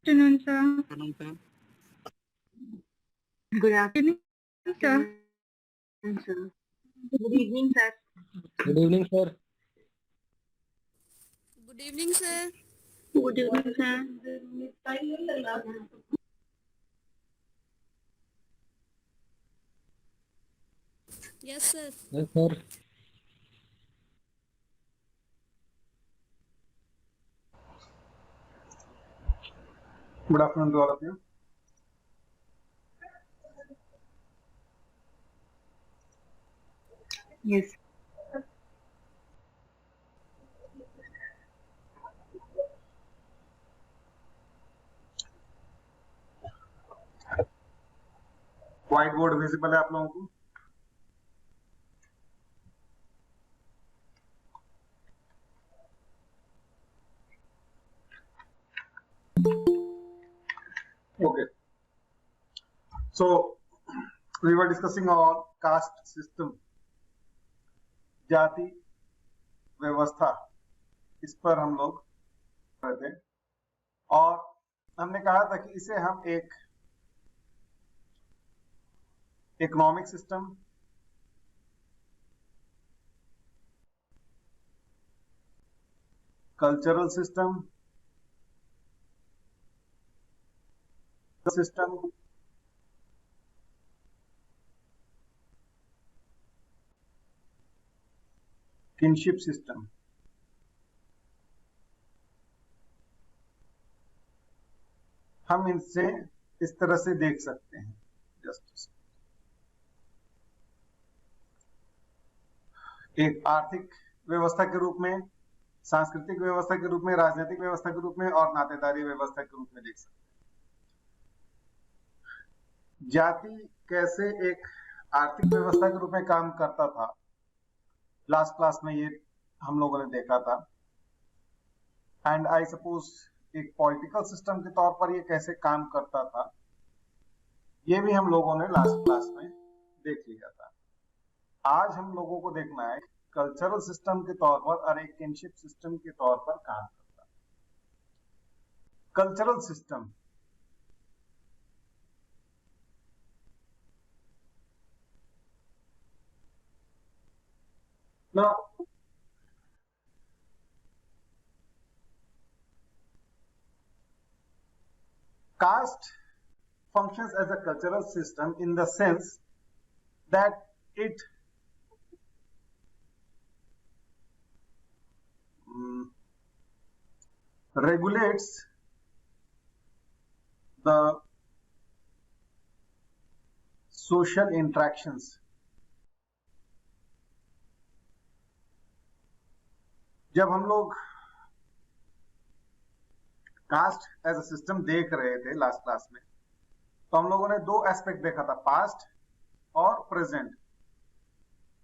Afternoon, sir. Good afternoon, Sir. sir. Good evening, sir. Good evening, sir. Good evening, sir. Good evening, sir. Yes, sir. Yes, sir. Good afternoon to all of you. Yes. White board visible है आप लोगों को? Okay. So we were discussing on caste system, जाति व्यवस्था, इस पर हम लोग कर रहे थे और हमने कहा था कि इसे हम एक economic system, cultural system kinship system, हम इनसे इस तरह से देख सकते हैं। जस्ट एक आर्थिक व्यवस्था के रूप में, सांस्कृतिक व्यवस्था के रूप में, राजनीतिक व्यवस्था के रूप में और नातेदारी व्यवस्था के रूप में देख सकते हैं। जाति कैसे एक आर्थिक व्यवस्था के रूप में काम करता था, लास्ट क्लास में ये हम लोगों ने देखा था। एंड आई सपोज एक पॉलिटिकल सिस्टम के तौर पर ये कैसे काम करता था, ये भी हम लोगों ने लास्ट क्लास में देख लिया था। आज हम लोगों को देखना है कल्चरल सिस्टम के तौर पर और एक किनशिप सिस्टम के तौर पर काम करता है। Cultural system now caste functions as a cultural system in the sense that it regulates the social interactions. जब हम लोग कास्ट एज अ सिस्टम देख रहे थे लास्ट क्लास में, तो हम लोगों ने दो एस्पेक्ट देखा था, पास्ट और प्रेजेंट।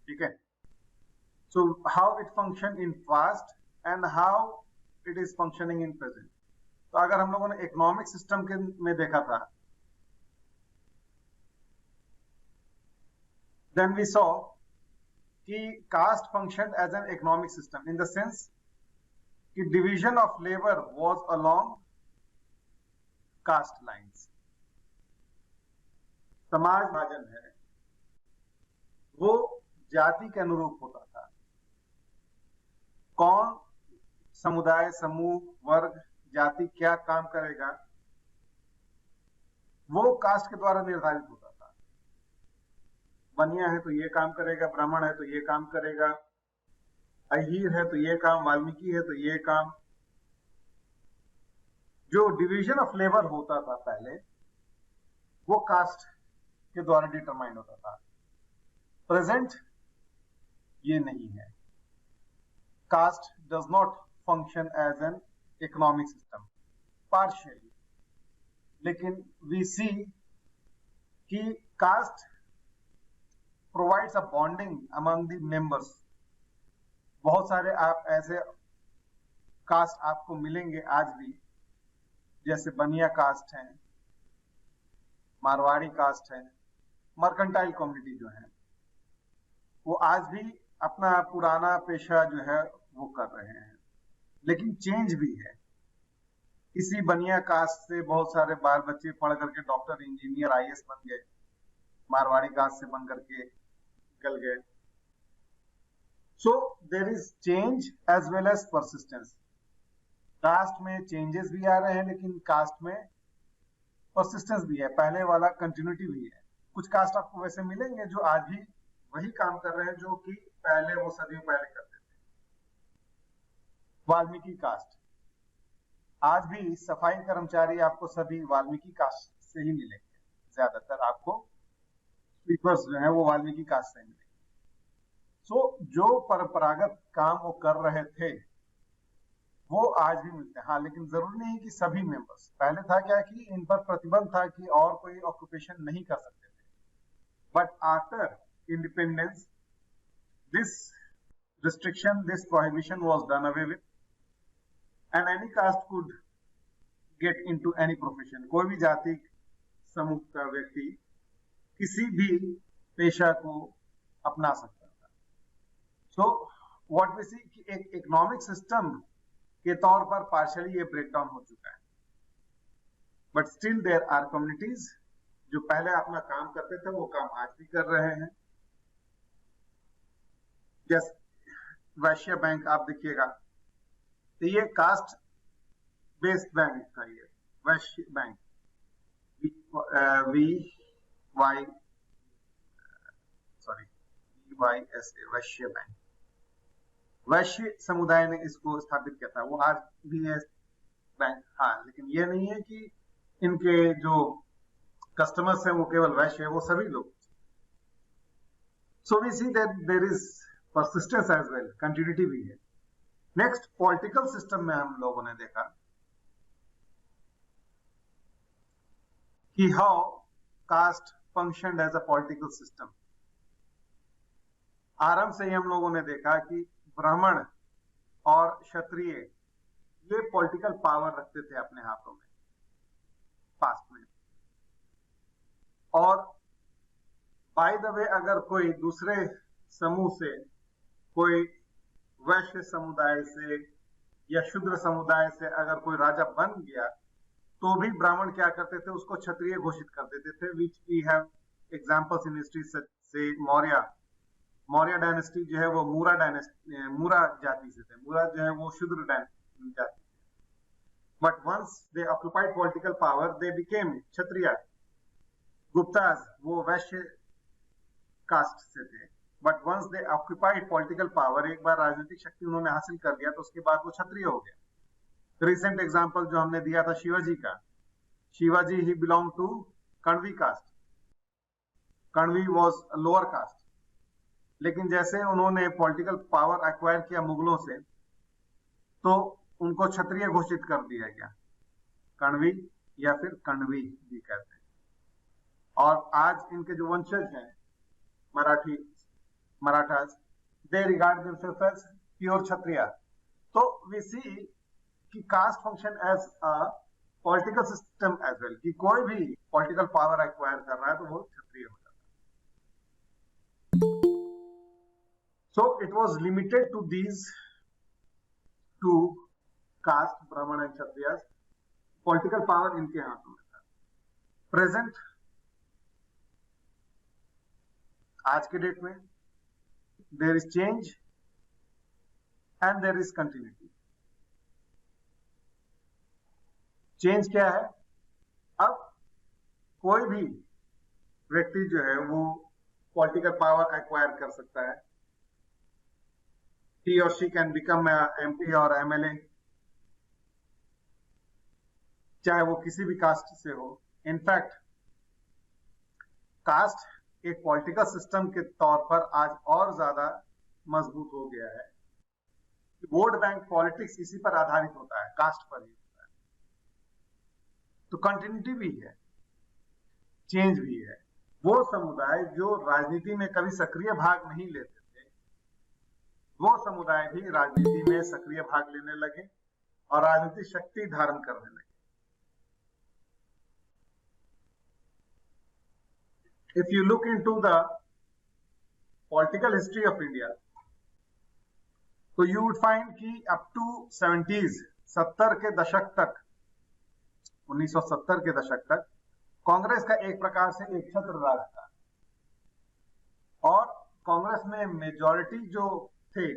ठीक है, so how it function in past and how it is functioning in present. तो अगर हम लोगों ने इकोनॉमिक सिस्टम के में देखा था, देन वी सॉ कि caste function as an economic system in the sense कि division of labour was along caste lines. समाज विभाजन है वो जाति के अनुरूप होता था। कौन समुदाय, समूह, वर्ग, जाति क्या काम करेगा वो कास्ट के द्वारा निर्धारित होता था। बनिया है तो ये काम करेगा, ब्राह्मण है तो ये काम करेगा, अहीर है तो ये काम, वाल्मीकि है तो ये काम। जो डिवीजन ऑफ लेबर होता था पहले, वो कास्ट के द्वारा डिटरमाइन होता था। प्रेजेंट ये नहीं है। Caste does not function as an economic system, partially, लेकिन वी सी कि caste provides a bonding among the members. बहुत सारे आप ऐसे कास्ट आपको मिलेंगे आज भी, जैसे बनिया कास्ट है, मारवाड़ी कास्ट है, मर्केंटाइल कम्युनिटी जो है, वो आज भी अपना पुराना पेशा जो है वो कर रहे हैं, लेकिन चेंज भी है। इसी बनिया कास्ट से बहुत सारे बाल बच्चे पढ़ करके डॉक्टर, इंजीनियर, आईएएस बन गए, मारवाड़ी कास्ट से बन करके निकल गए। So there is change as well as persistence. Caste में चेंजेस भी आ रहे हैं, लेकिन कास्ट में परसिस्टेंस भी है, पहले वाला कंटिन्यूटी भी है। कुछ कास्ट आपको वैसे मिलेंगे जो आज भी वही काम कर रहे हैं जो कि पहले वो सदियों पहले करते थे। वाल्मीकि कास्ट, आज भी सफाई कर्मचारी आपको सभी वाल्मीकि कास्ट से ही मिलेंगे, ज्यादातर आपको स्वीपर्स जो है वो वाल्मीकि कास्ट से मिलेंगे। सो जो परंपरागत काम वो कर रहे थे वो आज भी मिलते हैं। हाँ, लेकिन जरूरी नहीं कि सभी मेंबर्स। पहले था क्या कि इन पर प्रतिबंध था कि और कोई ऑक्यूपेशन नहीं कर सकते थे, but after independence this restriction, this prohibition was done away with, and any caste could get into any profession. कोई भी जाति समूह का व्यक्ति किसी भी पेशा को अपना सकता था। So what we see कि एक इकोनॉमिक सिस्टम के तौर पर पार्शियली ये ब्रेकडाउन हो चुका है, but still there are communities जो पहले अपना काम करते थे वो काम आज भी कर रहे हैं। जैसे वैश्य बैंक आप देखिएगा, तो ये कास्ट बेस्ड बैंक था, ये वैश्य बैंक, VYSA, वैश्य बैंक। वैश्य समुदाय ने इसको स्थापित किया था, वो आज भी है बैंक। हाँ, लेकिन ये नहीं है कि इनके जो कस्टमर्स हैं वो केवल वैश्य है, वो सभी लोग। So we see that there is persistence as well, continuity भी है। नेक्स्ट, पॉलिटिकल सिस्टम में हम लोगों ने देखा कि how caste functioned as a political system. आरंभ से ही हम लोगों ने देखा कि ब्राह्मण और क्षत्रिय ये पॉलिटिकल पावर रखते थे अपने हाथों में पास्ट में। और बाय द वे, अगर कोई दूसरे समूह से, कोई वैश्य समुदाय से या शूद्र समुदाय से अगर कोई राजा बन गया, तो भी ब्राह्मण क्या करते थे, उसको क्षत्रिय घोषित कर देते थे, which we have examples in history से। मौर्य डायनेस्टी जो है वो मूरा जाति से थे। मूरा जो है वो शूद्र जाति थे, but once they occupied political power they became क्षत्रिय। गुप्ताज वो वैश्य कास्ट से थे, but once they occupied political power, एक बार राजनीतिक शक्ति उन्होंने हासिल कर लिया तो उसके बाद वो क्षत्रिय हो गया। रिसेंट एग्जांपल जो हमने दिया था शिवाजी का, शिवाजी ही belong to Kunbi caste. Kunbi was lower caste, लेकिन जैसे उन्होंने पॉलिटिकल पावर एक्वायर किया मुगलों से, तो उनको क्षत्रिय घोषित कर दिया गया। कण्वी या फिर कण्वी भी कहते हैं। और आज इनके जो वंशज हैं Marathas, they regard themselves as pure Kshatriya. तो वी सी कि caste function as a political system as well, कि कोई भी पॉलिटिकल पावर एक्वायर कर रहा है तो वो क्षत्रिय हो जाता है। So it was limited to these two caste, Brahmin and Kshatriya. Political power इनके हाथों में था। प्रेजेंट आज के डेट में there is change and there is continuity. Change क्या है? अब कोई भी व्यक्ति जो है वो पॉलिटिकल पावर एक्वायर कर सकता है। he or she can become a MP और MLA, चाहे वो किसी भी कास्ट से हो। इनफैक्ट कास्ट एक पॉलिटिकल सिस्टम के तौर पर आज और ज्यादा मजबूत हो गया है। वोट बैंक पॉलिटिक्स इसी पर आधारित होता है, कास्ट पर ही होता है। तो कंटिन्यूटी भी है, चेंज भी है। वो समुदाय जो राजनीति में कभी सक्रिय भाग नहीं लेते थे, वो समुदाय भी राजनीति में सक्रिय भाग लेने लगे और राजनीतिक शक्ति धारण करने लगे। If you look into the political history of India, तो you would find कि up to 70s, 70 के दशक तक 1970 के दशक तक कांग्रेस का एक प्रकार से एक छत्र राज था और कांग्रेस में मेजॉरिटी जो थे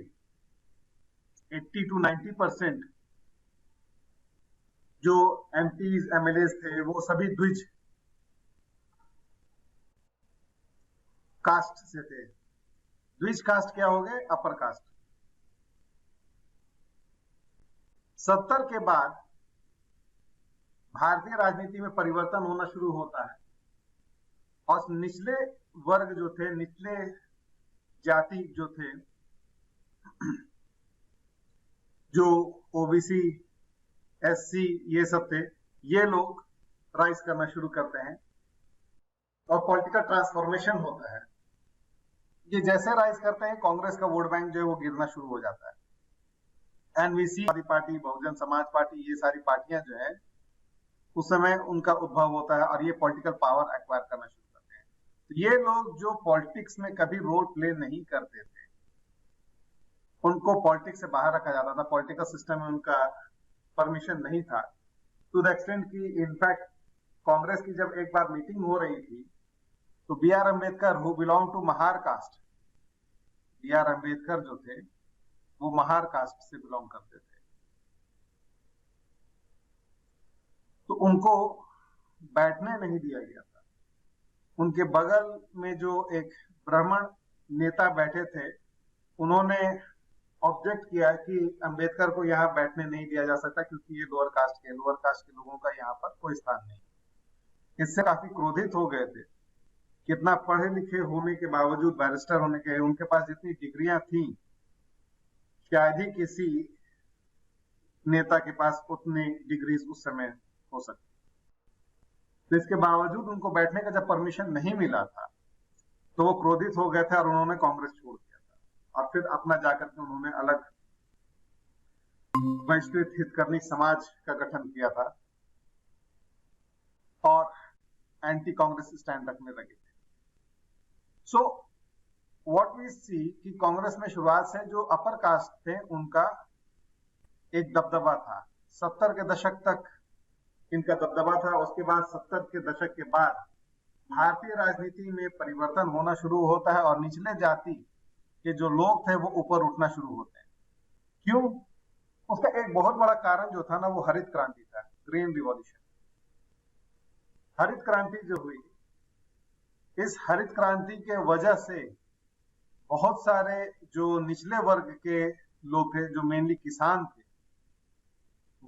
80 to 90% जो एमपीज एमएलएज थे वो सभी द्विज कास्ट से थे। द्विज कास्ट क्या हो गए? Upper caste. 70 के बाद भारतीय राजनीति में परिवर्तन होना शुरू होता है और निचले वर्ग जो थे, निचले जाति जो थे, जो ओबीसी एससी ये सब थे, ये लोग राइज करना शुरू करते हैं और पॉलिटिकल ट्रांसफॉर्मेशन होता है। ये जैसे राइज करते हैं कांग्रेस का वोट बैंक जो है वो गिरना शुरू हो जाता है। NVC party, Bahujan Samaj party, ये सारी पार्टियां जो है उस समय उनका उद्भव होता है और ये पॉलिटिकल पावर एक्वायर करना शुरू करते हैं। तो ये लोग जो पॉलिटिक्स में कभी रोल प्ले नहीं करते थे उनको पॉलिटिक्स से बाहर रखा जाता था। पॉलिटिकल सिस्टम में उनका परमिशन नहीं था, टू द एक्सटेंट की इनफैक्ट कांग्रेस की जब एक बार मीटिंग हो रही थी तो B R Ambedkar who belong to Mahar caste, B R Ambedkar जो थे वो महार कास्ट से बिलोंग करते थे, तो उनको बैठने नहीं दिया गया था। उनके बगल में जो एक ब्राह्मण नेता बैठे थे उन्होंने ऑब्जेक्ट किया कि अंबेडकर को यहाँ बैठने नहीं दिया जा सकता क्योंकि ये लोअर कास्ट के लोगों का यहाँ पर कोई स्थान नहीं। इससे काफी क्रोधित हो गए थे। कितना पढ़े लिखे होने के बावजूद, बैरिस्टर होने के, उनके पास जितनी डिग्रियां थी शायद ही किसी नेता के पास उतनी डिग्रीज उस समय हो सकती। तो इसके बावजूद उनको बैठने का जब परमिशन नहीं मिला था तो वो क्रोधित हो गए थे और उन्होंने कांग्रेस छोड़ दिया था और फिर अपना जाकर के उन्होंने अलग वैश्विक हितकर्मी समाज का गठन किया था और एंटी कांग्रेस स्टैंड रखने लगे थे। सो व्हाट वी सी कि कांग्रेस में शुरुआत से जो अपर कास्ट थे उनका एक दबदबा था। 70 के दशक तक इनका दबदबा था। उसके बाद 70 के दशक के बाद भारतीय राजनीति में परिवर्तन होना शुरू होता है और निचले जाति के जो लोग थे वो ऊपर उठना शुरू होते हैं। क्यों? उसका एक बहुत बड़ा कारण जो था ना वो हरित क्रांति था, ग्रीन रिवॉल्यूशन। हरित क्रांति जो हुई, इस हरित क्रांति के वजह से बहुत सारे जो निचले वर्ग के लोग थे, जो मेनली किसान थे,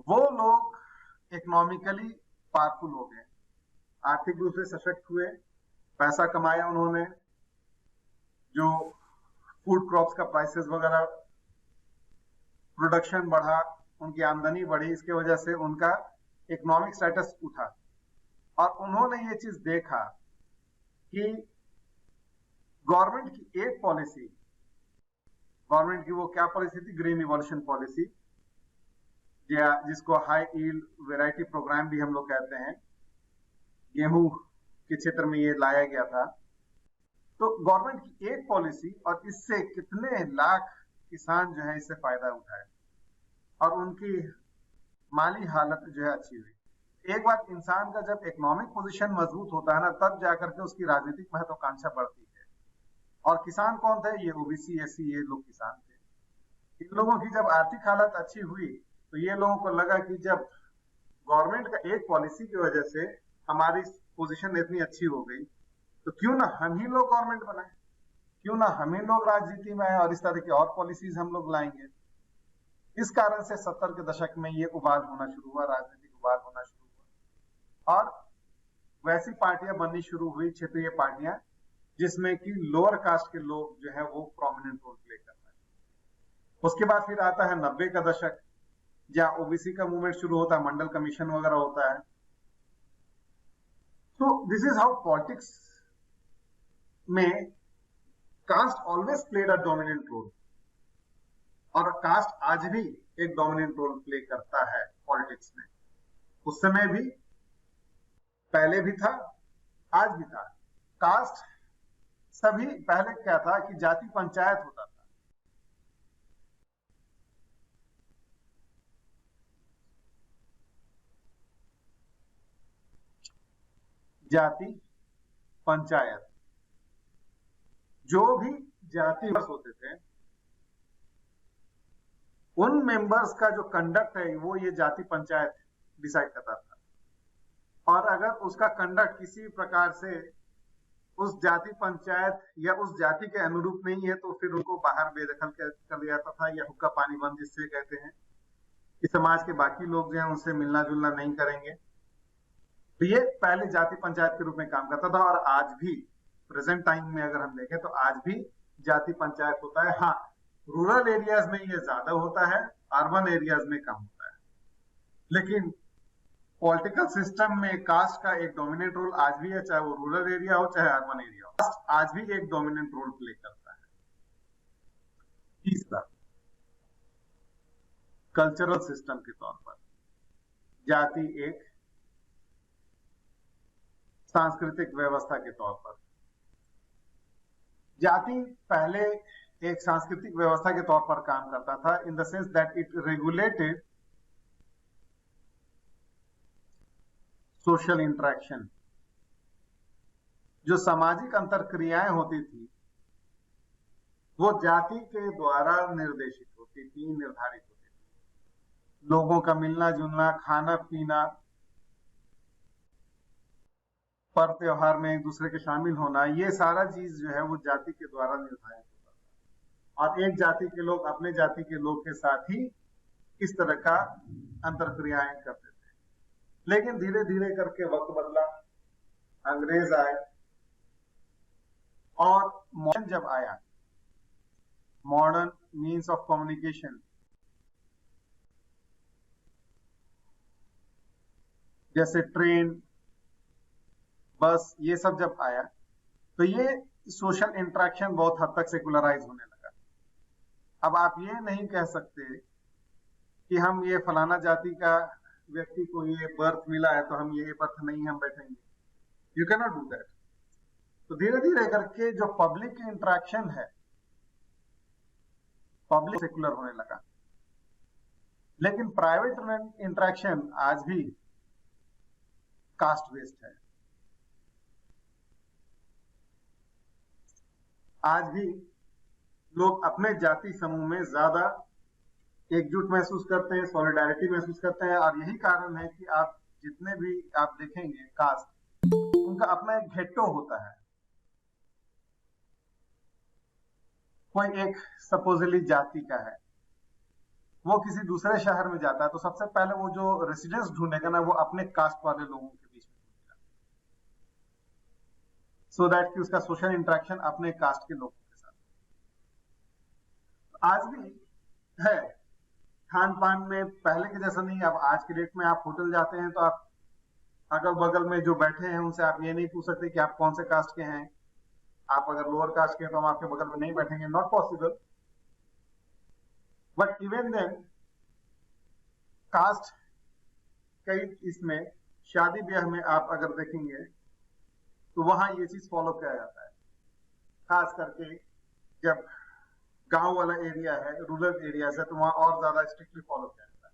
वो लोग इकोनॉमिकली पावरफुल हो गए, आर्थिक रूप से सशक्त हुए, पैसा कमाया उन्होंने, जो फूड क्रॉप्स का प्राइसेस वगैरह प्रोडक्शन बढ़ा, उनकी आमदनी बढ़ी, इसके वजह से उनका इकोनॉमिक स्टेटस उठा और उन्होंने ये चीज देखा कि गवर्नमेंट की एक पॉलिसी, गवर्नमेंट की वो क्या पॉलिसी थी? ग्रीन रिवॉल्यूशन पॉलिसी, जिसको हाई यील्ड वैरायटी प्रोग्राम भी हम लोग कहते हैं। गेहूं के क्षेत्र में ये लाया गया था। तो गवर्नमेंट की एक पॉलिसी और इससे कितने लाख किसान जो है इससे फायदा उठाए और उनकी माली हालत जो है अच्छी हुई। एक बार इंसान का जब इकोनॉमिक पोजीशन मजबूत होता है ना, तब जाकर के उसकी राजनीतिक महत्वाकांक्षा बढ़ती है। और किसान कौन थे? ये ओबीसी एससी ये लोग किसान थे। इन लोगों की जब आर्थिक हालत अच्छी हुई तो ये लोगों को लगा कि जब गवर्नमेंट का एक पॉलिसी की वजह से हमारी पोजीशन इतनी अच्छी हो गई तो क्यों ना हम ही लोग गवर्नमेंट बनाए, क्यों ना हम ही लोग राजनीति में आए और इस तरह की और पॉलिसीज हम लोग लाएंगे। इस कारण से 70 के दशक में ये उबाल होना शुरू हुआ, राजनीतिक उबाल होना शुरू हुआ और वैसी पार्टियां बननी शुरू हुई, क्षेत्रीय पार्टियां, जिसमें कि लोअर कास्ट के लोग जो है वो प्रोमिनेंट रोल प्ले करना है। उसके बाद फिर आता है 90 का दशक, जहां ओबीसी का मूवमेंट शुरू होता है, मंडल कमीशन वगैरह होता है। तो दिस इज हाउ पॉलिटिक्स में caste always played a dominant role और कास्ट आज भी एक डोमिनेंट रोल प्ले करता है पॉलिटिक्स में। उस समय भी, पहले भी था, आज भी था। कास्ट सभी, पहले क्या था कि जाति पंचायत होता था, जाति पंचायत। जो भी जाति होते थे उन मेंबर्स का जो कंडक्ट है वो ये जाति पंचायत डिसाइड करता था। और अगर उसका कंडक्ट किसी प्रकार से उस जाति पंचायत या उस जाति के अनुरूप नहीं है तो फिर उनको बाहर बेदखल कर दिया जाता था, या हुक्का पानी बंद जिससे कहते हैं कि समाज के बाकी लोग जो है उनसे मिलना जुलना नहीं करेंगे। तो ये पहले जाति पंचायत के रूप में काम करता था। और आज भी प्रेजेंट टाइम में अगर हम देखें तो आज भी जाति पंचायत होता है। हाँ, रूरल एरियाज में ये ज्यादा होता है, अर्बन एरियाज में कम होता है। लेकिन पॉलिटिकल सिस्टम में कास्ट का एक डोमिनेंट रोल आज भी है, चाहे वो रूरल एरिया हो चाहे अर्बन एरिया हो। कास्ट आज भी एक डोमिनेंट रोल प्ले करता है। तीसरा, कल्चरल सिस्टम के तौर पर जाति एक सांस्कृतिक व्यवस्था के तौर पर। जाति पहले एक सांस्कृतिक व्यवस्था के तौर पर काम करता था, इन the sense that it regulated social interaction. जो सामाजिक अंतरक्रियाएं होती थी वो जाति के द्वारा निर्देशित होती थी, निर्धारित होती थी। लोगों का मिलना जुलना, खाना पीना, पर्व त्योहार में एक दूसरे के शामिल होना, ये सारा चीज जो है वो जाति के द्वारा निर्धारित होता था। और एक जाति के लोग अपने जाति के लोग के साथ ही इस तरह का अंतरक्रियाएं करते थे। लेकिन धीरे धीरे करके वक्त बदला, अंग्रेज आए और मॉडर्न जब आया, मॉडर्न मीन्स ऑफ कम्युनिकेशन, जैसे ट्रेन, बस, ये सब जब आया तो ये सोशल इंटरेक्शन बहुत हद तक सेकुलराइज होने लगा। अब आप ये नहीं कह सकते कि हम ये फलाना जाति का व्यक्ति को ये बर्थ मिला है तो हम ये बर्थ नहीं हम बैठेंगे। You can not do that. तो धीरे धीरे करके जो पब्लिक इंटरेक्शन है, पब्लिक सेकुलर होने लगा। लेकिन प्राइवेट इंटरेक्शन आज भी कास्ट बेस्ड है। आज भी लोग अपने जाति समूह में ज्यादा एकजुट महसूस करते हैं, सॉलिडारिटी महसूस करते हैं। और यही कारण है कि आप जितने भी आप देखेंगे कास्ट, उनका अपना एक घेट्टो होता है। कोई एक सपोजली जाति का है, वो किसी दूसरे शहर में जाता है तो सबसे पहले वो जो रेसिडेंस ढूंढेगा ना, वो अपने कास्ट वाले लोगों के बीच में ढूंढेगा, सो दैट कि उसका सोशल इंटरेक्शन अपने कास्ट के लोगों के साथ। आज भी है, खान पान में पहले के जैसा नहीं। अब आज के डेट में आप होटल जाते हैं तो आप अगल बगल में जो बैठे हैं उनसे आप ये नहीं पूछ सकते कि आप कौन से कास्ट के हैं। आप अगर लोअर कास्ट के हैं तो हम आपके बगल में नहीं बैठेंगे, not possible. But even then caste कई इसमें शादी ब्याह में आप अगर देखेंगे तो वहां ये चीज फॉलो किया जाता है। खास करके जब गांव वाला एरिया है, रूरल एरिया है, तो वहां और ज्यादा स्ट्रिक्टली फॉलो किया जाता है।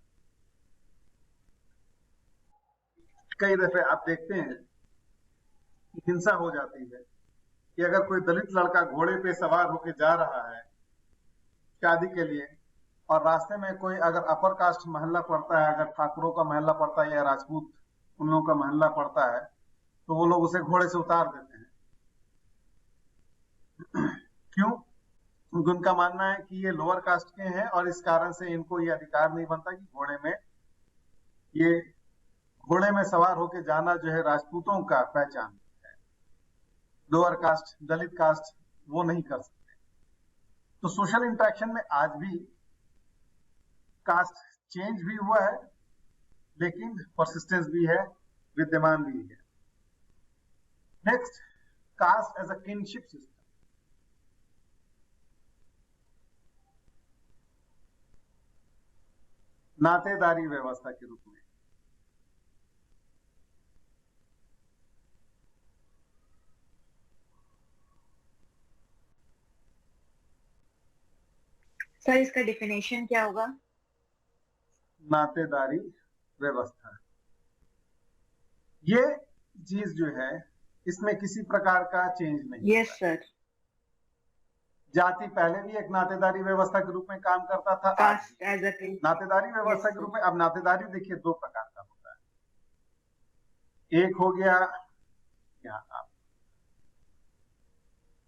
कई दफे आप देखते हैं कि हिंसा हो जाती है कि अगर कोई दलित लड़का घोड़े पे सवार होकर जा रहा है शादी के लिए, और रास्ते में कोई अगर अपर कास्ट महल्ला पड़ता है, अगर ठाकुरों का महल्ला पड़ता है या राजपूत उन लोगों का महल्ला पड़ता है, तो वो लोग उसे घोड़े से उतार देते हैं। क्यों? क्योंकि उनका मानना है कि ये लोअर कास्ट के हैं और इस कारण से इनको ये अधिकार नहीं बनता कि घोड़े में सवार होकर जाना जो है राजपूतों का पहचान है। लोअर कास्ट, दलित कास्ट वो नहीं कर सकते। तो सोशल इंटरेक्शन में आज भी कास्ट चेंज भी हुआ है, लेकिन परसिस्टेंस भी है, विद्यमान भी है। Next, caste as a kinship system. नातेदारी व्यवस्था के रूप में। सर इसका डिफिनेशन क्या होगा? नातेदारी व्यवस्था ये चीज जो है इसमें किसी प्रकार का चेंज नहीं यस होता है। सर। जाति पहले भी एक नातेदारी व्यवस्था के रूप में काम करता था, आज कास्ट भी एज अ नातेदारी व्यवस्था Yes, के रूप sir. में। अब नातेदारी देखिए दो प्रकार का होता है। एक हो गया यहाँ आप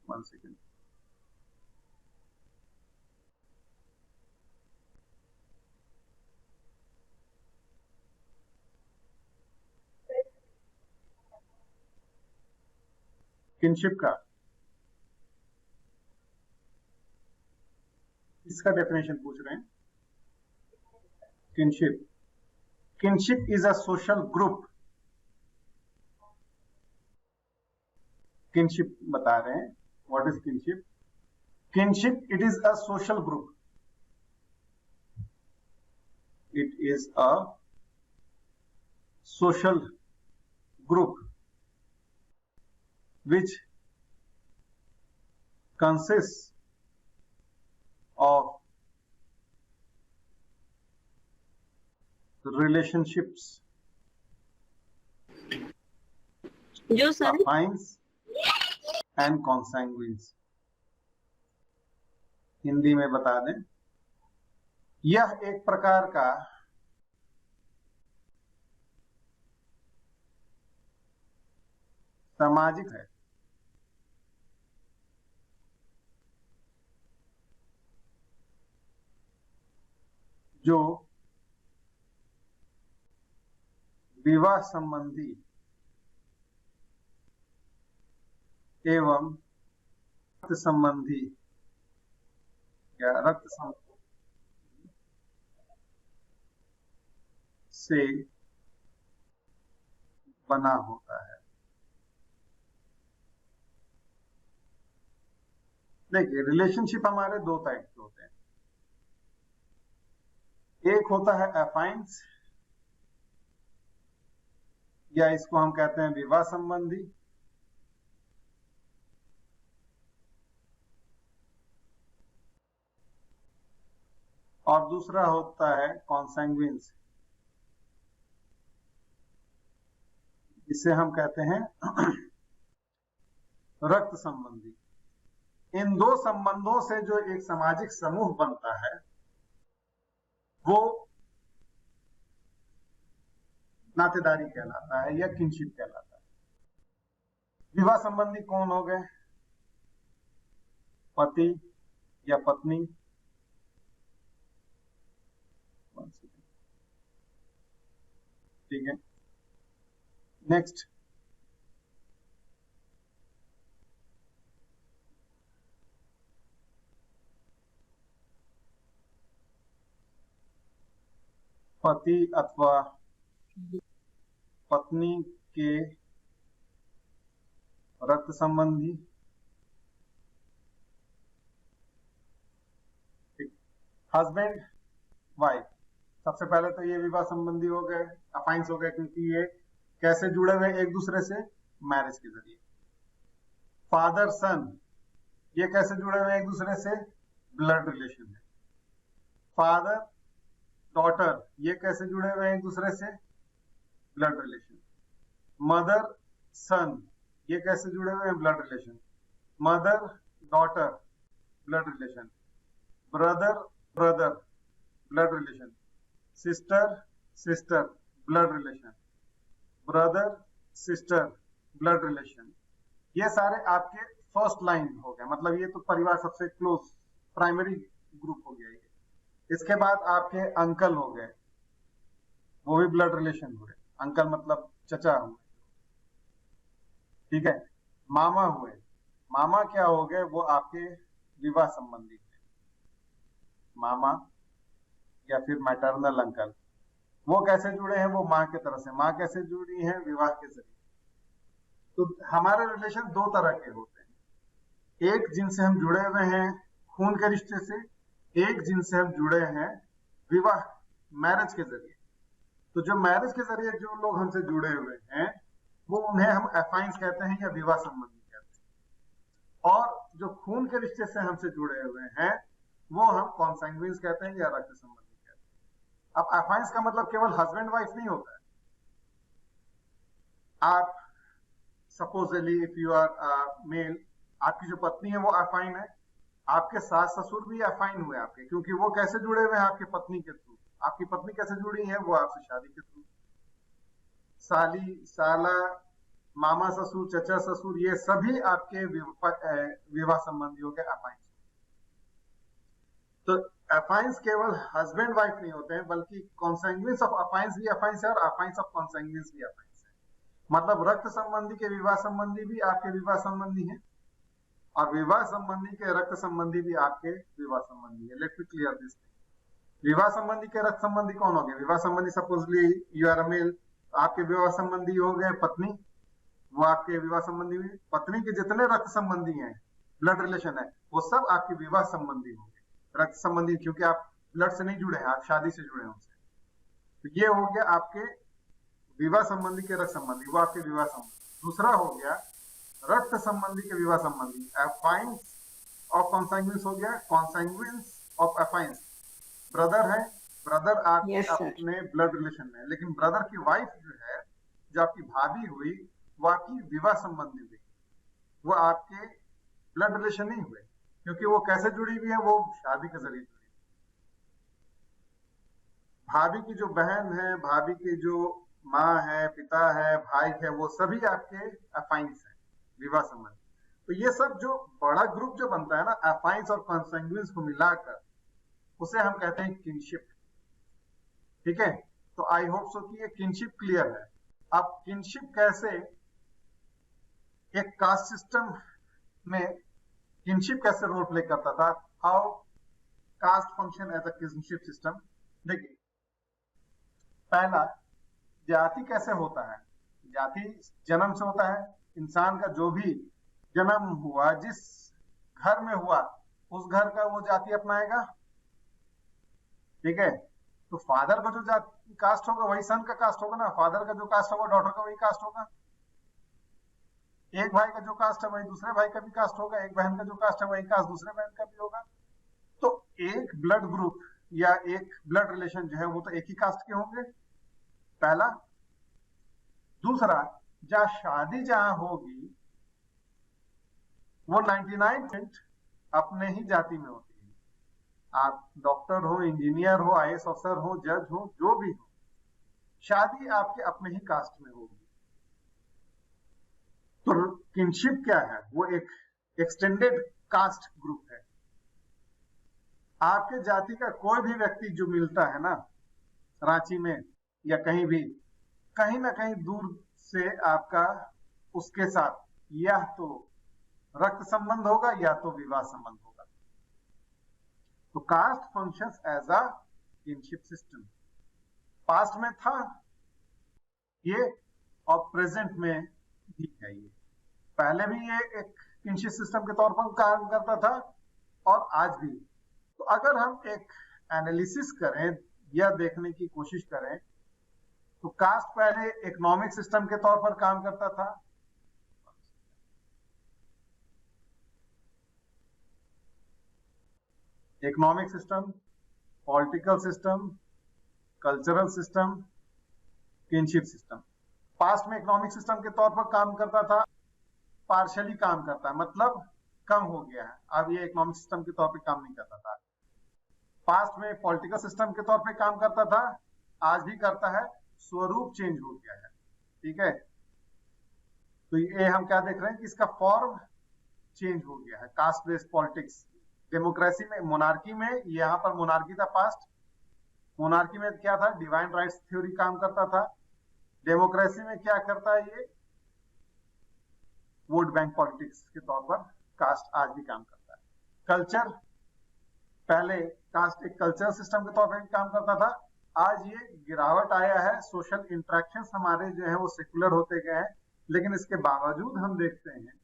1 सेकेंड, किनशिप का, इसका डेफिनेशन पूछ रहे हैं। Kinship, kinship is a social group. Kinship बता रहे हैं, what is kinship? Kinship, it is a social group. It is a social group which consists of relationships, जो sir affines and consanguines। Hindi में बता दें, यह एक प्रकार का सामाजिक है जो विवाह संबंधी एवं रक्त संबंधी या रक्त संबंधी से बना होता है। देखिए, रिलेशनशिप हमारे दो टाइप के होते हैं। एक होता है अफाइंस, या इसको हम कहते हैं विवाह संबंधी, और दूसरा होता है कॉन्सैंग्विन्स, इसे हम कहते हैं रक्त संबंधी। इन दो संबंधों से जो एक सामाजिक समूह बनता है वो नातेदारी कहलाता है या किनशिप कहलाता है। विवाह संबंधी कौन हो गए? पति या पत्नी। ठीक है, नेक्स्ट, पति अथवा पत्नी के रक्त संबंधी। हस्बैंड वाइफ, सबसे पहले तो ये विवाह संबंधी हो गए, अफाइंस हो गए, क्योंकि ये कैसे जुड़े हुए एक दूसरे से? मैरिज के जरिए। फादर सन, ये कैसे जुड़े हुए एक दूसरे से? ब्लड रिलेशन है। फादर डॉटर, ये कैसे जुड़े हुए हैं एक दूसरे से? Blood relation. मदर सन, ये कैसे जुड़े हुए हैं? Blood relation. Mother daughter, blood relation. Brother brother, blood relation. Sister sister, blood relation. Brother sister, blood relation. ये सारे आपके फर्स्ट लाइन हो गए, मतलब ये तो परिवार सबसे क्लोज प्राइमरी ग्रुप हो गया ये। इसके बाद आपके अंकल हो गए, वो भी ब्लड रिलेशन हुए। अंकल मतलब चचा हुए, ठीक है। मामा हुए, मामा क्या हो गए? वो आपके विवाह संबंधी हुए, मामा या फिर मैटरनल अंकल। वो कैसे जुड़े हैं? वो माँ की तरफ से। माँ कैसे जुड़ी है? विवाह के जरिए। तो हमारे रिलेशन दो तरह के होते हैं, एक जिनसे हम जुड़े हुए हैं खून के रिश्ते से, एक जिनसे हम जुड़े हैं विवाह मैरिज के जरिए। तो जो मैरिज के जरिए जो लोग हमसे जुड़े हुए हैं वो उन्हें हम अफाइंस कहते हैं या विवाह संबंधी कहते हैं, और जो खून के रिश्ते से हमसे जुड़े हुए हैं वो हम कॉन्सैंग्विन्स कहते हैं या रक्त संबंधी कहते हैं। अब अफाइंस का मतलब केवल हस्बैंड वाइफ नहीं होता है। आप supposedly if you are male, आपकी जो पत्नी है वो अफाइन है, आपके सास ससुर भी अफाइन हुए आपके, क्योंकि वो कैसे जुड़े हुए हैं आपकी पत्नी के थ्रू। आपकी पत्नी कैसे जुड़ी है, वो आपसे शादी के थ्रू। साली, साला, मामा ससुर, चचा ससुर, ये सभी आपके विवाह संबंधी हो गए अफाइन। तो अफाइंस केवल हस्बैंड वाइफ नहीं होते हैं, बल्कि कॉन्सेंग्विन्स ऑफ अफाइंस भी अफाइंस है और अफाइंस ऑफ कॉन्सेंग्विन्स भी अफाइंस है। मतलब रक्त संबंधी के विवाह संबंधी भी आपके विवाह संबंधी है, और विवाह संबंधी के रक्त संबंधी भी आपके विवाह संबंधी है। Let me clear this thing. विवाह संबंधी के रक्त संबंधी कौन हो गए? विवाह संबंधी supposedly you are a male, आपके विवाह संबंधी हो गए पत्नी, वो आपके विवाह संबंधी हुई। पत्नी के जितने रक्त संबंधी हैं, ब्लड रिलेशन है, वो सब आपके विवाह संबंधी होंगे। रक्त संबंधी क्योंकि आप ब्लड से नहीं जुड़े हैं, आप शादी से जुड़े हैं उनसे। तो ये हो गया आपके विवाह संबंधी के रक्त संबंधी, वो आपके विवाह संबंधी। दूसरा हो गया रक्त संबंधी के विवाह संबंधी, अफाइंस ऑफ कॉन्सेंग्विन्स हो गया, कॉन्सेंग्विन्स ऑफ अफाइंस। ब्रदर है, ब्रदर आपके Yes, sir. अपने ब्लड रिलेशन में, लेकिन ब्रदर की वाइफ जो है, जो आपकी भाभी हुई, वो आपकी विवाह संबंधी हुई, वो आपके ब्लड रिलेशन नहीं हुए, क्योंकि वो कैसे जुड़ी हुई है, वो शादी के जरिए जुड़ी। भाभी की जो बहन है, भाभी की जो माँ है, पिता है, भाई है, वो सभी आपके अफाइंस हैं, विवाह संबंधी। तो ये सब जो बड़ा ग्रुप जो बनता है ना, अफाइंस और कॉन्सेंग्विन्स को मिलाकर, उसे हम कहते हैं किनशिप। ठीक है, तो आई होप सो कि ये किनशिप क्लियर है। अब किनशिप कैसे एक कास्ट सिस्टम में किनशिप कैसे रोल प्ले करता था, how caste function as a kinship system. देखिए, पहला, जाति कैसे होता है? जाति जन्म से होता है। इंसान का जो भी जन्म हुआ, जिस घर में हुआ, उस घर का वो जाति अपनाएगा। ठीक है, तो फादर का जो जाति कास्ट होगा, वही सन का कास्ट होगा ना। फादर का जो कास्ट होगा, डॉटर का वही कास्ट होगा। एक भाई का जो कास्ट है, वही दूसरे भाई का भी कास्ट होगा। एक बहन का जो कास्ट है, वही कास्ट दूसरे बहन का भी होगा। तो एक ब्लड ग्रुप या एक ब्लड रिलेशन जो है, वो तो एक ही कास्ट के होंगे, पहला। दूसरा, जहां शादी जहां होगी, वो 99% अपने ही जाति में होती है। आप डॉक्टर हो, इंजीनियर हो, आईएएस अफसर हो, जज हो, जो भी हो, शादी आपके अपने ही कास्ट में होगी। तो किनशिप क्या है? वो एक एक्सटेंडेड कास्ट ग्रुप है। आपके जाति का कोई भी व्यक्ति जो मिलता है ना, रांची में या कहीं भी, कहीं ना कहीं दूर से आपका उसके साथ या तो रक्त संबंध होगा या तो विवाह संबंध होगा। तो caste functions as a kinship system. Past में था ये, और प्रेजेंट में भी है ये। पहले भी ये एक किनशिप सिस्टम के तौर पर काम करता था, और आज भी। तो अगर हम एक एनालिसिस करें या देखने की कोशिश करें, तो कास्ट पहले इकोनॉमिक सिस्टम के तौर पर काम करता था। Economic system, political system, cultural system, kinship system. Past में इकोनॉमिक सिस्टम के तौर पर काम करता था, पार्शियली काम करता है, मतलब कम हो गया है। अब ये इकोनॉमिक सिस्टम के तौर पे काम नहीं करता था। पास्ट में पॉलिटिकल सिस्टम के तौर पे काम करता था, आज भी करता है, स्वरूप चेंज हो गया है। ठीक है, तो ये हम क्या देख रहे हैं कि इसका फॉर्म चेंज हो गया है। कास्ट बेस्ड पॉलिटिक्स, डेमोक्रेसी में, मोनार्की में, यहाँ पर मोनार्की था पास्ट। मोनार्की में क्या था? डिवाइन राइट्स थ्योरी काम करता था। डेमोक्रेसी में क्या करता है ये? वोट बैंक पॉलिटिक्स के तौर पर कास्ट आज भी काम करता है। कल्चर, पहले कास्ट एक कल्चरल सिस्टम के तौर पर काम करता था, आज ये गिरावट आया है। सोशल इंटरेक्शंस हमारे जो है वो सेकुलर होते गए हैं, लेकिन इसके बावजूद हम देखते हैं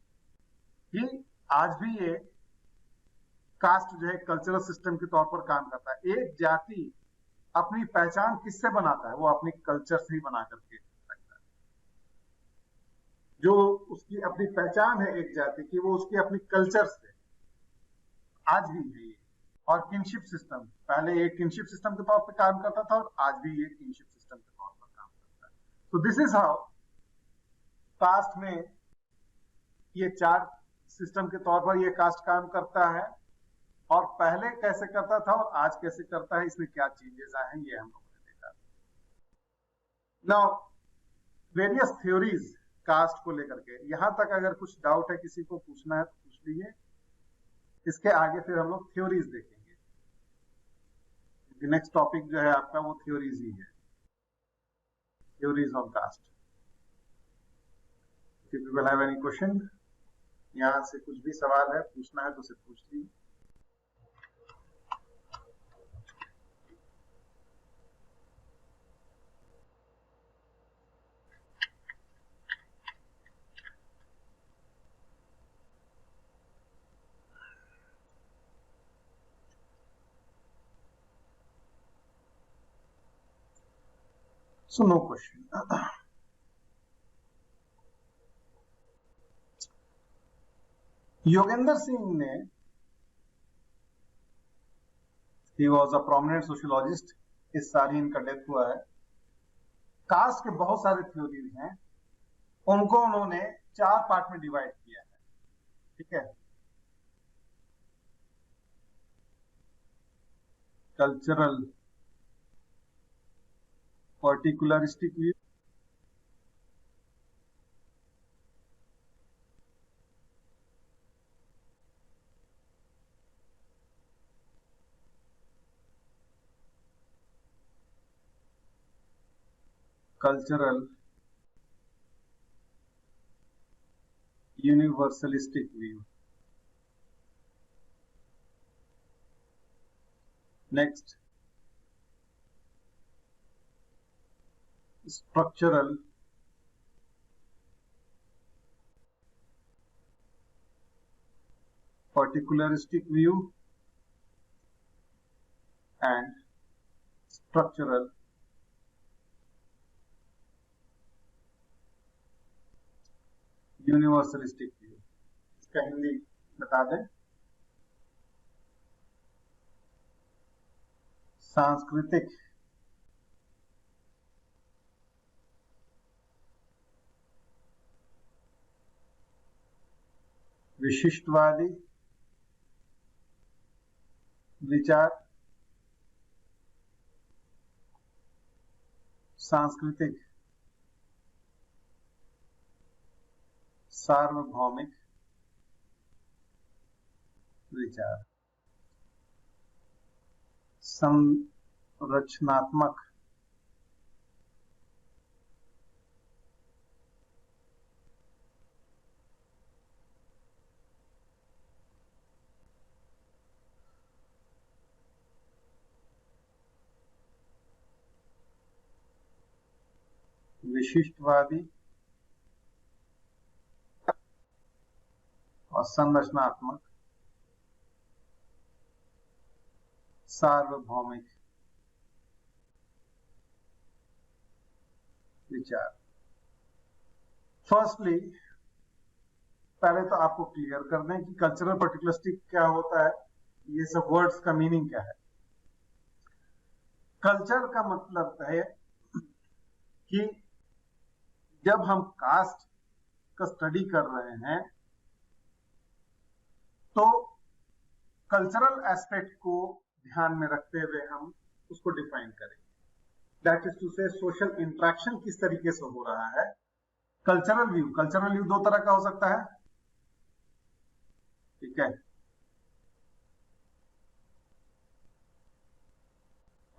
कि आज भी ये कास्ट जो है कल्चरल सिस्टम के तौर पर काम करता है। एक जाति अपनी पहचान किससे बनाता है? वो अपनी कल्चर से ही बना करके रखता है। जो उसकी अपनी पहचान है एक जाति की, वो उसकी अपनी कल्चर से। आज भी है ये। और किनशिप सिस्टम, पहले एक किनशिप सिस्टम के तौर पर काम करता था, और आज भी ये किनशिप सिस्टम के तौर पर काम करता है। तो दिस इज हाउ कास्ट में ये चार सिस्टम के तौर पर ये कास्ट काम करता है, और पहले कैसे करता था और आज कैसे करता है, इसमें क्या चेंजेस आए हैं, ये हम लोगों ने देखा। नाउ वेरियस थ्योरीज कास्ट को लेकर के, यहां तक अगर कुछ डाउट है, किसी को पूछना है तो पूछ लीजिए। इसके आगे फिर हम लोग थ्योरीज देखेंगे। नेक्स्ट टॉपिक जो है आपका वो थ्योरीज ही है, theories on caste. If you will have any question, यहां से कुछ भी सवाल है पूछना है तो उसे पूछ लीजिए। So no question. Yogendra Singh ने, he was a prominent sociologist, इस साल ही इनका डेथ हुआ है। कास्ट के बहुत सारे थ्योरीज हैं, उनको उन्होंने 4 पार्ट में डिवाइड किया है, ठीक है। Cultural, particularistic view, cultural universalistic view. Next structural particularistic view and structural universalistic view. इसका हिंदी बता दें, सांस्कृतिक विशिष्टवादी विचार, सांस्कृतिक सार्वभौमिक विचार, संरचनात्मक विशिष्टवादी और संरचनात्मक सार्वभौमिक विचार। फर्स्टली पहले तो आपको क्लियर कर दें कि कल्चरल पर्टिकुलरिस्टिक क्या होता है, ये सब वर्ड्स का मीनिंग क्या है। कल्चर का मतलब है कि जब हम कास्ट का स्टडी कर रहे हैं तो कल्चरल एस्पेक्ट को ध्यान में रखते हुए हम उसको डिफाइन करेंगे। दैट इज टू से सोशल इंटरेक्शन किस तरीके से हो रहा है। कल्चरल व्यू 2 तरह का हो सकता है, ठीक है।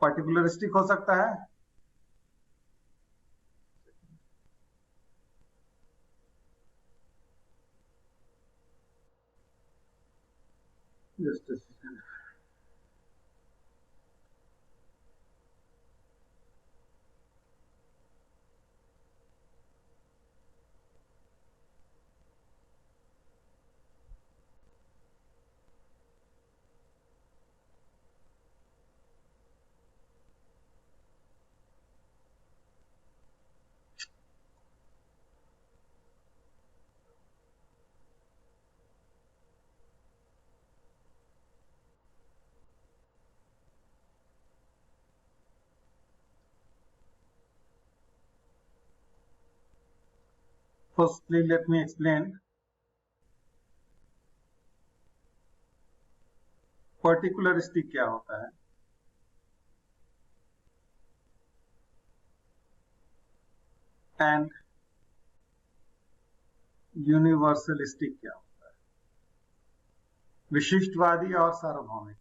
पर्टिकुलरिस्टिक हो सकता है, just a second. Firstly, let me explain पर्टिकुलरिस्टिक क्या होता है, एंड यूनिवर्सलिस्टिक क्या होता है, विशिष्टवादी और सार्वभौमिक।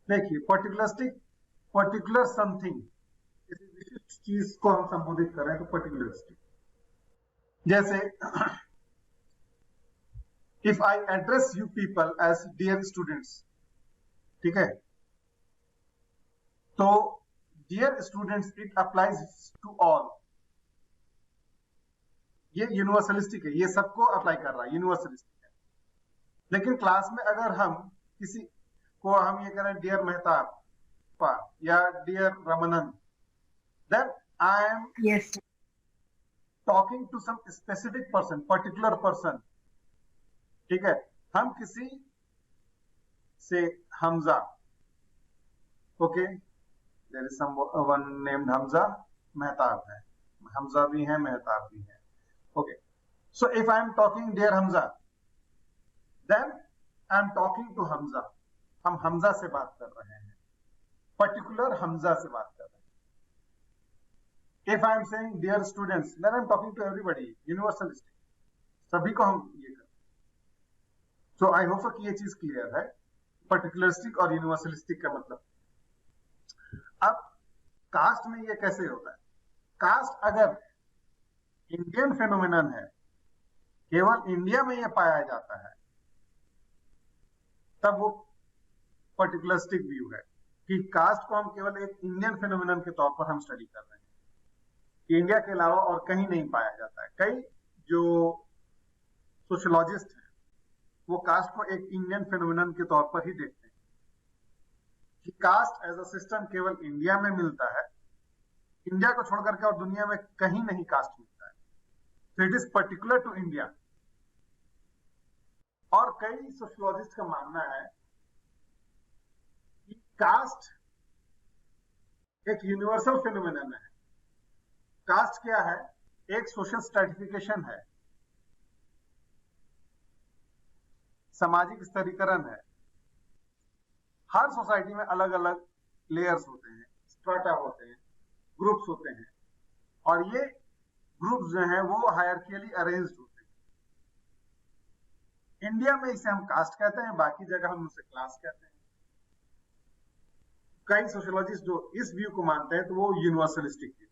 देखिए, पर्टिकुलरिस्टिक, पर्टिकुलर समथिंग, किसी विशिष्ट चीज को हम संबोधित करें तो पर्टिकुलरिस्टिक। जैसे if I address you people as dear students, ठीक है, तो dear students it applies to all, ये यूनिवर्सलिस्टिक है, ये सबको अप्लाई कर रहा है, यूनिवर्सलिस्टिक है। लेकिन क्लास में अगर हम किसी को हम ये करें डियर मेहताब या dear Ramanand, then I am Yes. talking to some specific person, particular person, ठीक है। हम किसी से Hamza, okay, there is someone named Hamza, Mehtab है, हमजा भी है मेहताब भी है, okay, so if I am talking dear Hamza, then I am talking to Hamza, हम हमजा से बात कर रहे हैं, पर्टिकुलर हमजा से बात कर रहे हैं। If I am saying dear students, then I am talking to everybody, universalistic, सभी को हम ये कर। So I hope कि ये चीज क्लियर है, पर्टिकुलरिस्टिक और यूनिवर्सलिस्टिक का मतलब। अब कास्ट में ये कैसे होता है, कास्ट अगर इंडियन फेनोमेनन है, केवल इंडिया में ये पाया जाता है, तब वो पर्टिकुलरिस्टिक व्यू है कि कास्ट को हम केवल एक इंडियन फेनोमेनन के तौर पर हम स्टडी कर रहे हैं, इंडिया के अलावा और कहीं नहीं पाया जाता है। कई जो सोशियोलॉजिस्ट हैं वो कास्ट को एक इंडियन फेनोमेनन के तौर पर ही देखते हैं कि कास्ट एज अ सिस्टम केवल इंडिया में मिलता है, इंडिया को छोड़ करके और दुनिया में कहीं नहीं कास्ट मिलता है, तो it is particular to India. और कई सोशियोलॉजिस्ट का मानना है कि कास्ट एक यूनिवर्सल फेनोमेनन है। कास्ट क्या है, एक सोशल स्ट्रैटिफिकेशन है, सामाजिक स्तरीकरण है। हर सोसाइटी में अलग अलग लेयर्स होते हैं, स्ट्राटा होते हैं, ग्रुप्स होते हैं, और ये ग्रुप्स जो हैं वो हायरार्किकली अरेंज्ड होते हैं। इंडिया में इसे हम कास्ट कहते हैं, बाकी जगह हम उसे क्लास कहते हैं। कई सोशियोलॉजिस्ट जो इस व्यू को मानते हैं तो वो यूनिवर्सलिस्टिक व्यू,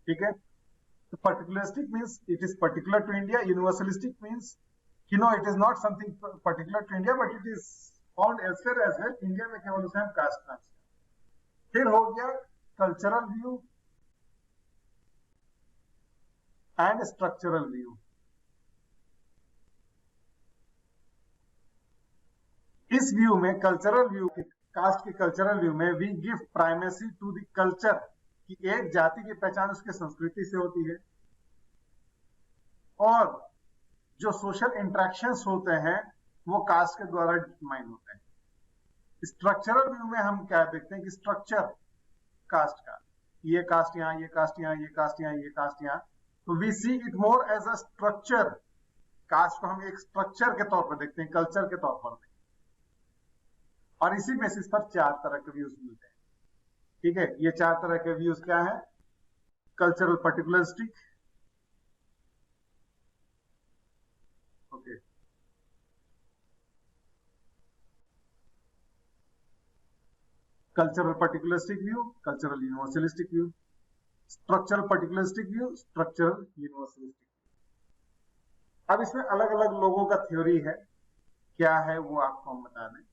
ठीक है। तो particularistic means it is particular to India, universalistic means you know it is not something particular to India but it is found elsewhere as well, India में केवल उसे हम कास्ट नाम से। फिर हो गया cultural view and structural view. इस व्यू में, कल्चरल व्यू, कास्ट के कल्चरल व्यू में we give primacy to the culture, कि एक जाति की पहचान उसके संस्कृति से होती है, और जो सोशल इंटरेक्शंस होते हैं वो कास्ट के द्वारा डिटरमाइन होते हैं। स्ट्रक्चरल व्यू में हम क्या देखते हैं कि स्ट्रक्चर कास्ट का, ये कास्ट यहाँ, ये कास्ट यहाँ, ये कास्ट यहाँ, ये कास्ट यहाँ, तो we see it more as a structure. Caste को हम एक स्ट्रक्चर के तौर पर देखते हैं, कल्चर के तौर पर देखते हैं, और इसी बेसिस पर चार तरह के व्यूज मिलते हैं, ठीक है। ये चार तरह के व्यूज क्या है, cultural particularistic, okay, cultural particularistic view, cultural universalistic view, structural particularistic view, structural universalistic view. अब इसमें अलग अलग लोगों का थ्योरी है, क्या है वो आपको हम बता दें।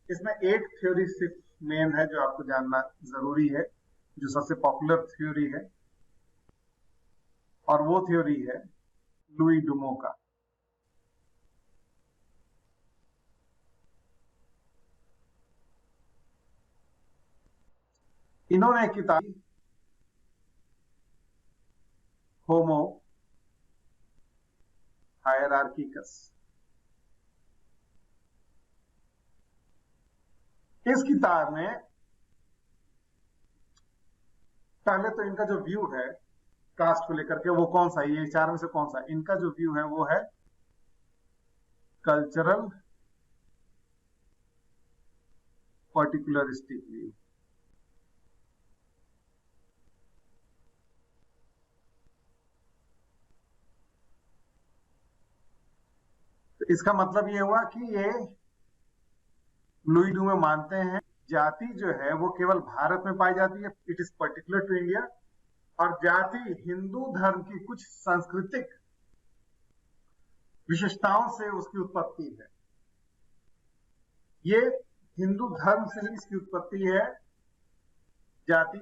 इसमें एक थ्योरी सिर्फ मेन है जो आपको जानना जरूरी है, जो सबसे पॉपुलर थ्योरी है, और वो थ्योरी है लुई डुमो का। इन्होंने किताब होमो हायरार्किकस, इस किताब में पहले तो इनका जो व्यू है कास्ट को लेकर के वो कौन सा है, ये चार में से कौन सा, इनका जो व्यू है वो है कल्चरल पर्टिकुलरिस्टिकली। तो इसका मतलब ये हुआ कि ये लुई डूमे मानते हैं जाति जो है वो केवल भारत में पाई जाती है, it is particular to India, और जाति हिंदू धर्म की कुछ सांस्कृतिक विशेषताओं से उसकी उत्पत्ति है। ये हिंदू धर्म से ही इसकी उत्पत्ति है जाति,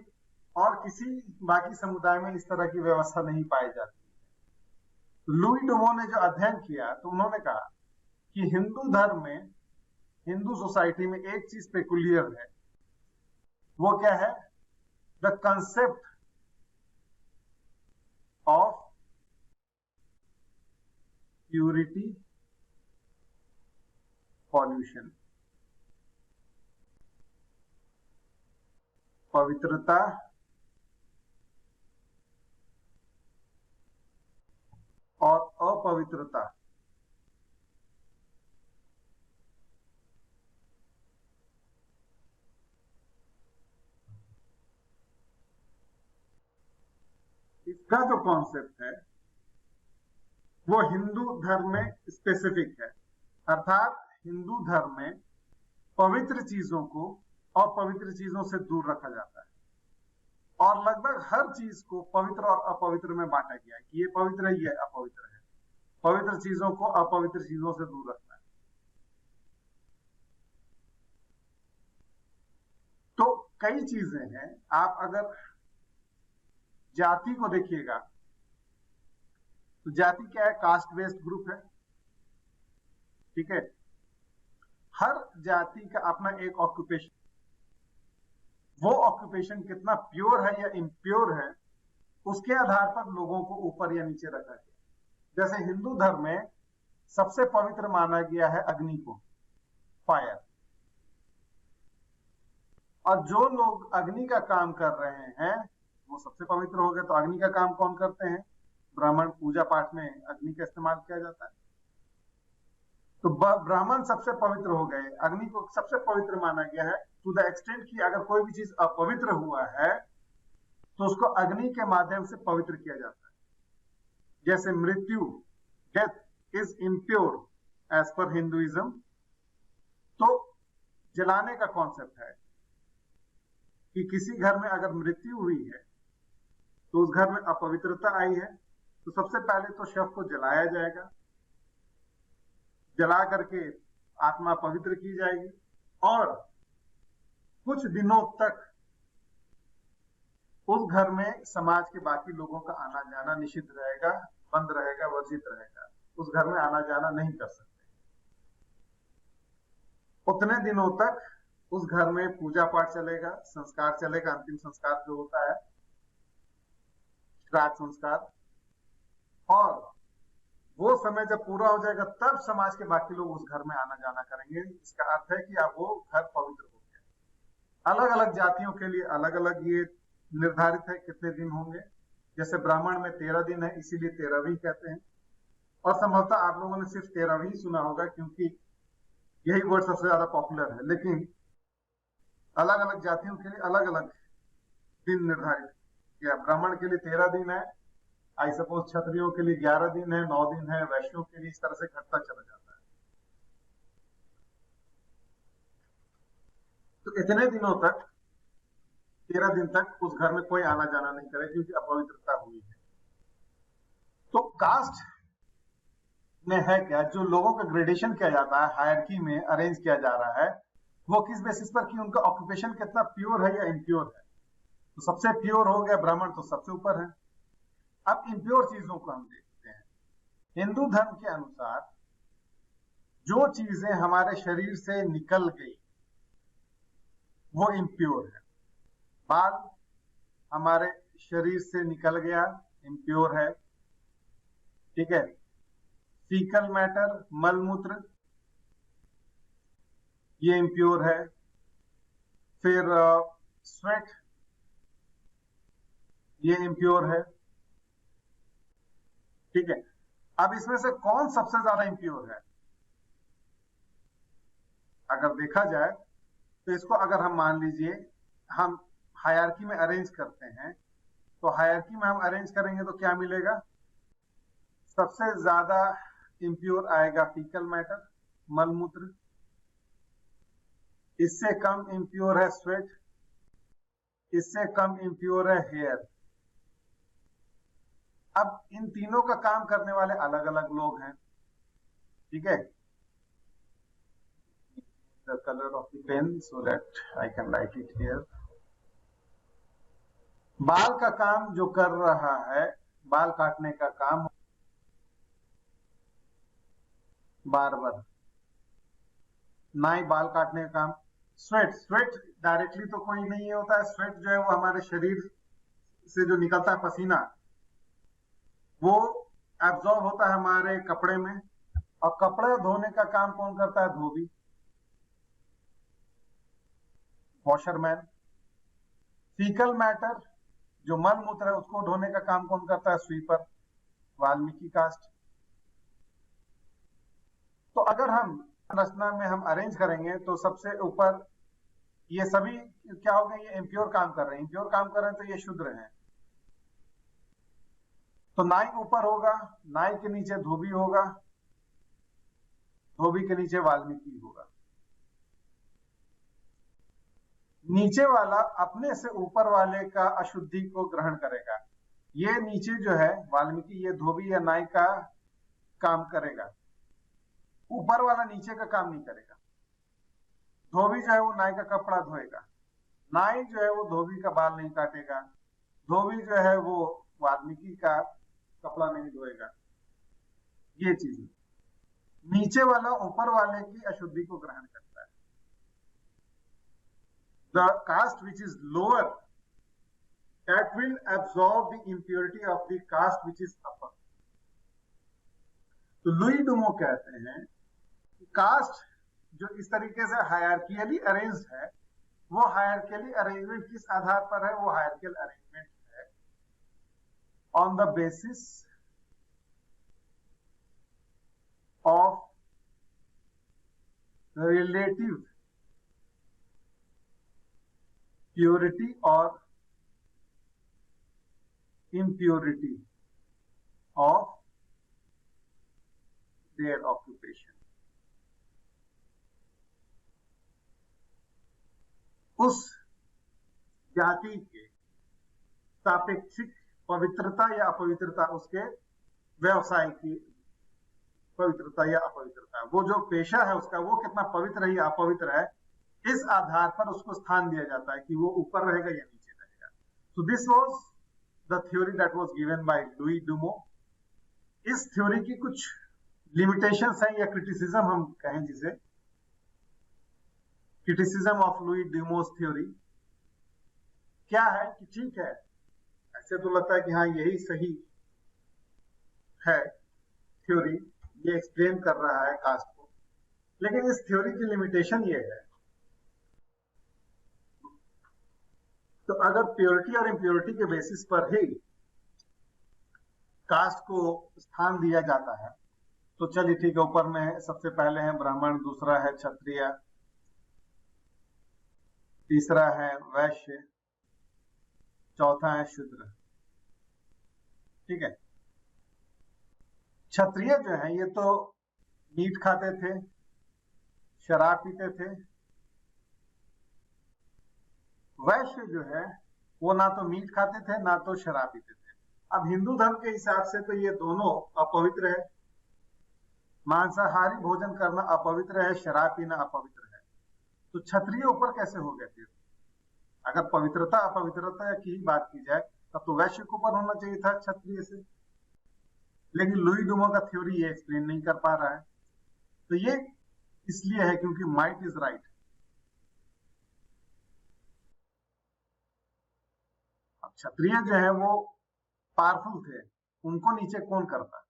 और किसी बाकी समुदाय में इस तरह की व्यवस्था नहीं पाई जाती। लुई डुमो ने जो अध्ययन किया तो उन्होंने कहा कि हिंदू धर्म में, हिंदू सोसाइटी में एक चीज पेकुलियर है, वो क्या है? The concept of purity pollution, पवित्रता और अपवित्रता। इसका जो कॉन्सेप्ट है वो हिंदू धर्म में स्पेसिफिक है, अर्थात हिंदू धर्म में पवित्र चीजों को अपवित्र चीजों से दूर रखा जाता है, और लगभग हर चीज को पवित्र और अपवित्र में बांटा गया है कि ये पवित्र है, ये अपवित्र है। पवित्र चीजों को अपवित्र चीजों से दूर रखना है। तो कई चीजें हैं, आप अगर जाति को देखिएगा तो जाति क्या है? कास्ट बेस्ड ग्रुप है, ठीक है। हर जाति का अपना एक ऑक्यूपेशन, वो ऑक्यूपेशन कितना प्योर है या इम्प्योर है उसके आधार पर लोगों को ऊपर या नीचे रखा गया। जैसे हिंदू धर्म में सबसे पवित्र माना गया है अग्नि को, फायर, और जो लोग अग्नि का काम कर रहे हैं वो सबसे पवित्र हो गए। तो अग्नि का काम कौन करते हैं? ब्राह्मण। पूजा पाठ में अग्नि का इस्तेमाल किया जाता है, तो ब्राह्मण सबसे पवित्र हो गए, अग्नि को सबसे पवित्र माना गया है, टू द एक्सटेंट कि अगर कोई भी चीज अपवित्र हुआ है तो उसको अग्नि के माध्यम से पवित्र किया जाता है। जैसे मृत्यु, death is impure as per Hinduism, तो जलाने का कॉन्सेप्ट है कि किसी घर में अगर मृत्यु हुई है तो उस घर में अपवित्रता आई है, तो सबसे पहले तो शव को जलाया जाएगा, जला करके आत्मा पवित्र की जाएगी, और कुछ दिनों तक उस घर में समाज के बाकी लोगों का आना जाना निषिद्ध रहेगा, बंद रहेगा, वर्जित रहेगा। उस घर में आना जाना नहीं कर सकते। उतने दिनों तक उस घर में पूजा पाठ चलेगा, संस्कार चलेगा, अंतिम संस्कार जो होता है श्राद्ध संस्कार, और वो समय जब पूरा हो जाएगा तब समाज के बाकी लोग उस घर में आना जाना करेंगे। इसका अर्थ है कि अब वो घर पवित्र हो गया। अलग अलग जातियों के लिए अलग अलग ये निर्धारित है कितने दिन होंगे। जैसे ब्राह्मण में 13 दिन है, इसीलिए 13वीं कहते हैं, और संभवतः आप लोगों ने सिर्फ 13वीं सुना होगा क्योंकि यही वर्ड सबसे ज्यादा पॉपुलर है, लेकिन अलग अलग जातियों के लिए अलग अलग दिन निर्धारित किया। ब्राह्मण के लिए 13 दिन है, आई सपोज क्षत्रियों के लिए 11 दिन है, 9 दिन है, वैश्यों के लिए इस तरह से घटता चला जाता है। तो इतने दिनों तक, 13 दिन तक उस घर में कोई आना जाना नहीं करे क्योंकि अपवित्रता हुई है। तो कास्ट में है क्या? जो लोगों का ग्रेडेशन किया जाता है, हायरकी में अरेंज किया जा रहा है, वो किस बेसिस पर कि उनका ऑक्यूपेशन कितना प्योर है या इम्प्योर है। तो सबसे प्योर हो गया ब्राह्मण, तो सबसे ऊपर है। अब इम्प्योर चीजों को हम देखते हैं। हिंदू धर्म के अनुसार जो चीजें हमारे शरीर से निकल गई वो इम्प्योर है। बाल हमारे शरीर से निकल गया, इम्प्योर है, ठीक है। फीकल मैटर, मलमूत्र, ये इम्प्योर है। फिर स्वेट, ये इम्प्योर है, ठीक है। अब इसमें से कौन सबसे ज्यादा इम्प्योर है? अगर देखा जाए तो तो इसको अगर हम मान लीजिए हम हायरार्की में अरेंज करते हैं, तो हायरार्की में हम अरेंज करेंगे तो क्या मिलेगा? सबसे ज्यादा इंप्योर आएगा फीकल मैटर, मलमूत्र। इससे कम इंप्योर है स्वेट, इससे कम इंप्योर है हेयर। अब इन तीनों का काम करने वाले अलग अलग लोग हैं, ठीक है। The colour of the pen so that I can write it here. बाल का काम जो कर रहा है, बाल काटने का काम बार्बर, नाई बाल काटने का काम। स्वेट, स्वेट डायरेक्टली तो कोई नहीं होता है। स्वेट जो है वो हमारे शरीर से जो निकलता है पसीना, वो एब्जॉर्ब होता है हमारे कपड़े में, और कपड़े धोने का काम कौन करता है? धोबी, वॉशरमैन। फीकल मैटर जो मल मूत्र है उसको धोने का काम कौन करता है? Sweeper, Valmiki caste. तो अगर हम संरचना में हम अरेंज करेंगे तो सबसे ऊपर ये सभी क्या हो गए? ये इम्प्योर काम कर रहे हैं। इम्प्योर काम कर रहे हैं तो ये शूद्र हैं। तो नाई ऊपर होगा, नाई के नीचे धोबी होगा, धोबी के नीचे वाल्मीकि होगा। नीचे वाला अपने से ऊपर वाले का अशुद्धि को ग्रहण करेगा। ये नीचे जो है वाल्मीकि, ये धोबी या नाई का काम करेगा। ऊपर वाला नीचे का काम नहीं करेगा। धोबी जो है वो नाई का कपड़ा धोएगा, नाई जो है वो धोबी का बाल नहीं काटेगा, धोबी जो है वो वाल्मीकि का कपड़ा नहीं धोएगा। ये चीज, नीचे वाला ऊपर वाले की अशुद्धि को ग्रहण करता है। The caste which is lower, that will absorb the impurity of the caste which is upper. तो लुई डुमो कहते हैं कि कास्ट जो इस तरीके से हायरार्कियली अरेंज्ड है, वो हायरार्कियली अरेंजमेंट किस आधार पर है? वो हायरार्कियल अरेंजमेंट है on the basis of relative purity और impurity of their occupation. उस जाति के सापेक्षिक पवित्रता या अपवित्रता, उसके व्यवसाय की पवित्रता या अपवित्रता, वो जो पेशा है उसका वो कितना पवित्र या अपवित्र है, इस आधार पर उसको स्थान दिया जाता है कि वो ऊपर रहेगा या नीचे रहेगा। So this was the theory that was given by Louis Dumont. इस थ्योरी की कुछ लिमिटेशंस हैं या क्रिटिसिज्म हम कहें जिसे, क्रिटिसिज्म ऑफ लुई ड्यूमोस थ्योरी क्या है कि ठीक है, ऐसे तो लगता है कि हाँ यही सही है थ्योरी, ये एक्सप्लेन कर रहा है कास्ट को, लेकिन इस थ्योरी की लिमिटेशन ये है, तो अगर प्योरिटी और इम्प्योरिटी के बेसिस पर ही कास्ट को स्थान दिया जाता है, तो चलिए ठीक है, ऊपर में सबसे पहले है ब्राह्मण, दूसरा है क्षत्रिय, तीसरा है वैश्य, चौथा है शूद्र। ठीक है, क्षत्रिय जो है ये तो मीट खाते थे, शराब पीते थे। वैश्य जो है वो ना तो मीट खाते थे ना तो शराब पीते थे। अब हिंदू धर्म के हिसाब से तो ये दोनों अपवित्र है, मांसाहारी भोजन करना अपवित्र है, शराब पीना अपवित्र है। तो क्षत्रिय ऊपर कैसे हो गए फिर? अगर पवित्रता अपवित्रता की बात की जाए तब तो वैश्य के ऊपर होना चाहिए था क्षत्रिय से, लेकिन लुई डुमो का थ्योरी ये एक्सप्लेन नहीं कर पा रहा है। तो ये इसलिए है क्योंकि माइट इज राइट। अब क्षत्रिय जो है वो पावरफुल थे, उनको नीचे कौन करता?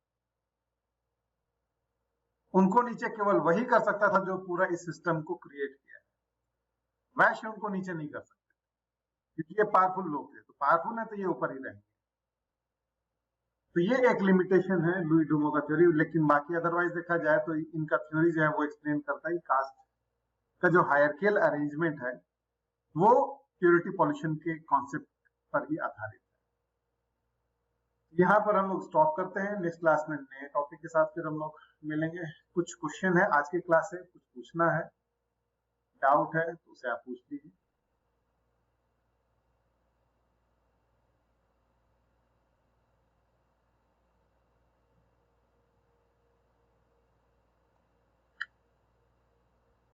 उनको नीचे केवल वही कर सकता था जो पूरा इस सिस्टम को क्रिएट किया है। वैश्य उनको नीचे नहीं कर सकते क्योंकि ये पावरफुल लोग थे, तो पावरफुल है तो ये ऊपर ही रहेंगे। तो ये एक लिमिटेशन है लुई डुमो का थ्योरी, लेकिन बाकी अदरवाइज देखा जाए तो इनका थ्योरी जो है वो एक्सप्लेन करता है कास्ट का जो हायरकियल अरेंजमेंट है वो प्योरिटी पॉल्यूशन के कॉन्सेप्ट पर ही आधारित है। यहाँ पर हम लोग स्टॉप करते हैं। नेक्स्ट क्लास में नए टॉपिक के साथ फिर हम लोग मिलेंगे। कुछ क्वेश्चन है आज की क्लास से, कुछ पूछना है, डाउट है तो उसे आप पूछ लीजिए।